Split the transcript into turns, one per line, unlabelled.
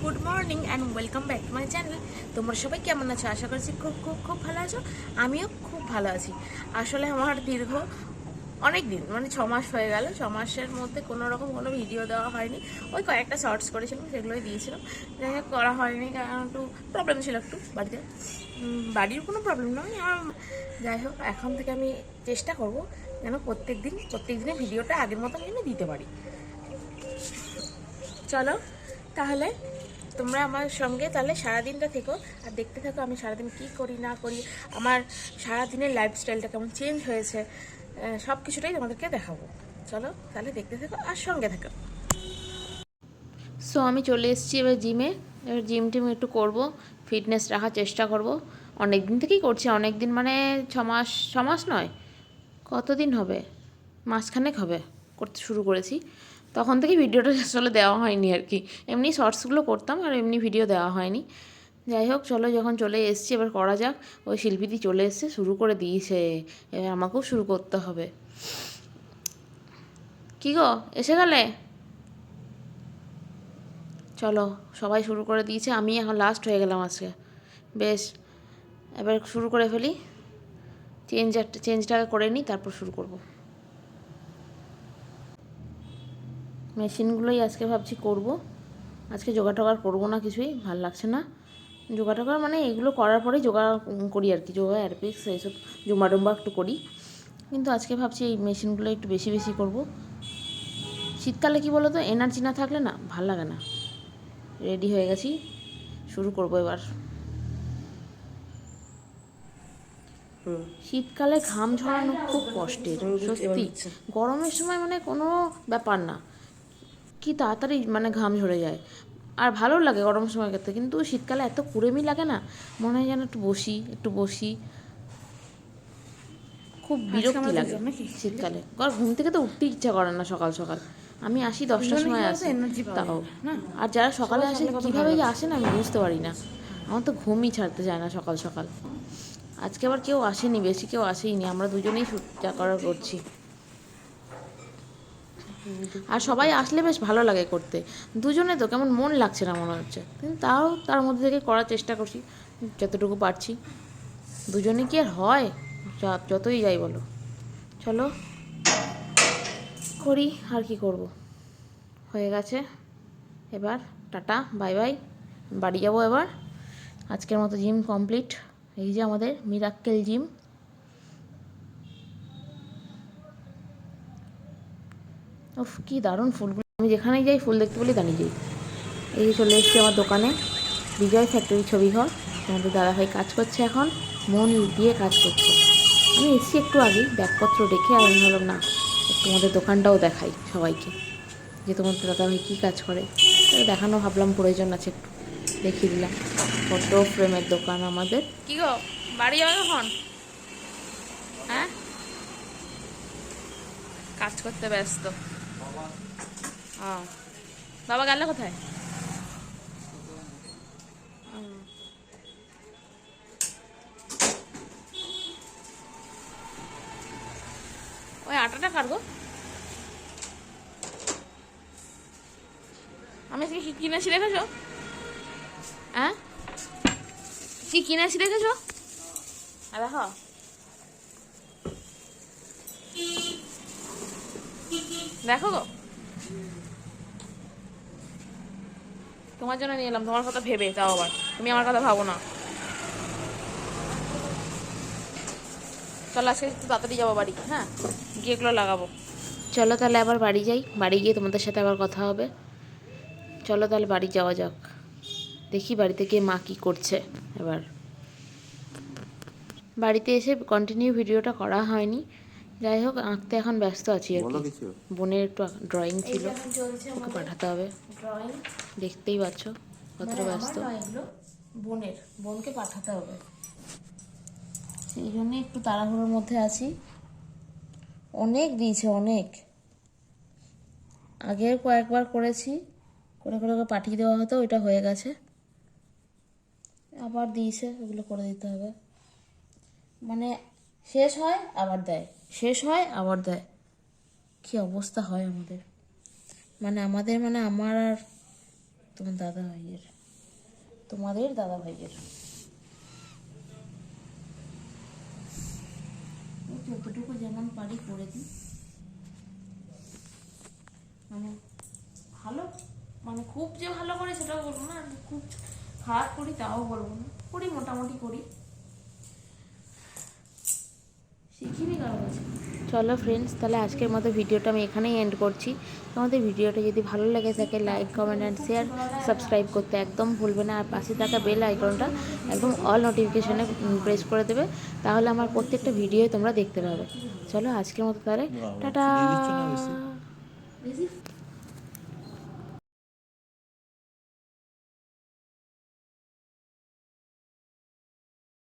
Good morning and welcome back to my channel. তোমরা সবাই কেমন আছো? আশা করছি খুব খুব খুব ভালো আছো। আমিও খুব ভালো আছি। আসলে আমার দীর্ঘ অনেক দিন মানে 6 মাস হয়ে গেল। 6 মাসের মধ্যে কোনো রকম কোনো ভিডিও দেওয়া হয়নি। ওই কয়েকটা শর্টস করেছিলাম, সেগুলোই দিয়েছিলাম। যাই হোক, করা হয়নি কারণ একটু প্রবলেম ছিল একটু বাড়িতে। বাড়ির কোনো প্রবলেম নয় আমার। যাই হোক, এখন থেকে আমি চেষ্টা করব যেন প্রত্যেক দিনের ভিডিওটা আগের মতন যেন দিতে পারি। চলো তাহলে তোমরা আমার সঙ্গে তাহলে সারাদিনটা থেকো আর দেখতে থাকো আমি সারাদিন কী করি না করি, আমার সারাদিনের লাইফস্টাইলটা কেমন চেঞ্জ হয়েছে, সব কিছুটাই তোমাদেরকে দেখাবো। চলো তাহলে দেখতে থাকো আর সঙ্গে থাকো। সো আমি চলে এসেছি এবার জিমে। এবার জিম টিম একটু করবো, ফিটনেস রাখার চেষ্টা করব। অনেক দিন থেকেই করছি, অনেক দিন মানে 6 মাস নয়, কতদিন হবে, মাসখানেক হবে করতে শুরু করেছি। তখন থেকে ভিডিওটা আসলে দেওয়া হয়নি আর কি, এমনি শর্টসগুলো করতাম আর এমনি ভিডিও দেওয়া হয়নি। যাই হোক, চলো যখন চলে এসছি এবার করা যাক। ওই শিল্পীদি চলে এসছে, শুরু করে দিয়েছে, এবার আমাকেও শুরু করতে হবে। কী গো, এসে গেলে? চলো, সবাই শুরু করে দিয়েছে, আমি এখন লাস্ট হয়ে গেলাম আজকে। বেশ, এবার শুরু করে ফেলি। চেঞ্জটা করে নিই, তারপর শুরু করব। মেশিনগুলোই আজকে ভাবছি করব। আজকে যোগা টোগা করবো না, কিছুই ভাল লাগছে না। যোগা টোগা মানে এগুলো করার পরেই যোগা করি আর কি, যোগা অ্যারোবিক্স এইসব জুম্বা ডুম্বা একটু করি। কিন্তু আজকে ভাবছি এই মেশিনগুলো একটু বেশি বেশি করব। শীতকালে কি বলো তো, এনার্জি না থাকলে না ভাল লাগে না। রেডি হয়ে গেছি, শুরু করব এবার। শীতকালে ঘাম ঝরানো খুব কষ্টের, সত্যি। গরমের সময় মানে কোনো ব্যাপার না, কি তাড়াতাড়ি মানে ঘাম ঝরে যায় আর ভালো লাগে গরম সময় করতে। কিন্তু শীতকালে এত কুড়েমি লাগে না, মনে হয় যেন একটু বসি একটু বসি, খুব বিরক্তি লাগে শীতকালে। ঘুম থেকে তো উঠতে ইচ্ছা করে না সকাল সকাল। আমি আসি 10টার সময় আসি তাও, আর যারা সকালে আসে কীভাবে যে আসে না আমি বুঝতে পারি না। আমার তো ঘুমই ছাড়তে যায় না সকাল সকাল। আজকে আবার কেউ আসেনি, বেশি কেউ আসেইনি, আমরা দুজনেই যা করার করছি। আর সবাই আসলে বেশ ভালো লাগে করতে। দুজনে তো কেমন মন লাগছে না মনে হচ্ছে, কিন্তু তাও তার মধ্যে থেকে করার চেষ্টা করছি যতটুকু পারছি। দুজনে কি আর হয়, যতই যাই বলো। চলো করি, আর কি করব। হয়ে গেছে, এবার টাটা বাই বাই, বাড়ি যাবো এবার। আজকের মতো জিম কমপ্লিট। এই যে আমাদের মিরাক্কেল জিম। উফ, কি দারুণ ফুলগুলো, আমি যেখানেই যাই ফুল দেখতে বলি দাঁড়িয়ে যাই। এই যে চলে এসেছি আমার দোকানে, বিজয় ফ্যাক্টরি ছবি ঘর। তোমাদের দাদাভাই কাজ করছে এখন, মন দিয়ে কাজ করছে। আমি এসেছি একটু আগেই ব্যাগপত্র রেখে, আর আমি ভাবলাম না একটু আমাদের দোকানটাও দেখাই সবাইকে, যে তোমাদের দাদাভাই কী কাজ করে। দেখানো ভাবলাম প্রয়োজন আছে, একটু দেখিয়ে দিলাম। ফটো ফ্রেমের দোকান আমাদের। কী গো, বাড়ি যাবে কখন? হ্যাঁ, কাজ করতে ব্যস্ত। বাবা গেল কোথায়? ওই আটাটা কার গো? আমি আজকে কি কিনেছি দেখেছো? হ্যাঁ, কি কিনেছি দেখেছো? দেখো, দেখো গো, তোমার জন্য নিয়ে এলাম, তোমার কথা ভেবে। তাও আবার তুমি আমার কথা ভাবো না। চলো আজকে একটু তাড়াতাড়ি যাবো বাড়ি, হ্যাঁ, গিয়ে এগুলো লাগাবো। চলো তাহলে আবার বাড়ি যাই, বাড়ি গিয়ে তোমাদের সাথে আবার কথা হবে। চলো তাহলে বাড়ি যাওয়া যাক, দেখি বাড়িতে গিয়ে মা কী করছে। এবার বাড়িতে এসে কন্টিনিউ ভিডিওটা করা হয়নি। যাই হোক, আঁকতে এখন ব্যস্ত আছি আর কি। বোনের একটু ড্রয়িং ছিল, ওকে পাঠাতে হবে। ড্রয়িং দেখতেই পাচ্ছ কতটা ব্যস্ত। বোনকে পাঠাতে হবে, সেই জন্যে একটু তাড়াহুড়োর মধ্যে আছি। অনেক দিয়েছে, অনেক। আগের কয়েকবার করেছি, করে করে ওকে পাঠিয়ে দেওয়া হতো, ওইটা হয়ে গেছে। আবার দিয়েছে, ওগুলো করে দিতে হবে। মানে শেষ হয় আবার দেয়, শেষ হয় আবার দেয়, কী অবস্থা হয় আমাদের। মানে আমার আর তোমার দাদা ভাইয়ের, তোমাদের দাদা ভাইয়ের। যতটুকু যেমন পারি করে দিই, মানে ভালো, মানে খুব যে ভালো করি সেটাও বলবো না, আর খুব খারাপ করি তাও বলবো না, করি মোটামুটি করি, শিখিনি কারো কাছে। চলো ফ্রেন্ডস, তাহলে আজকের মতো ভিডিওটা আমি এখানেই এন্ড করছি। তোমাদের ভিডিওটা যদি ভালো লেগে থাকে like comment and share, subscribe করতে একদম ভুলবে না, আর পাশে থাকা বেল আইকনটা একদম অল নোটিফিকেশানে প্রেস করে দেবে, তাহলে আমার প্রত্যেকটা ভিডিও তোমরা দেখতে পাবে। চলো আজকের মতো তাহলে টাটা।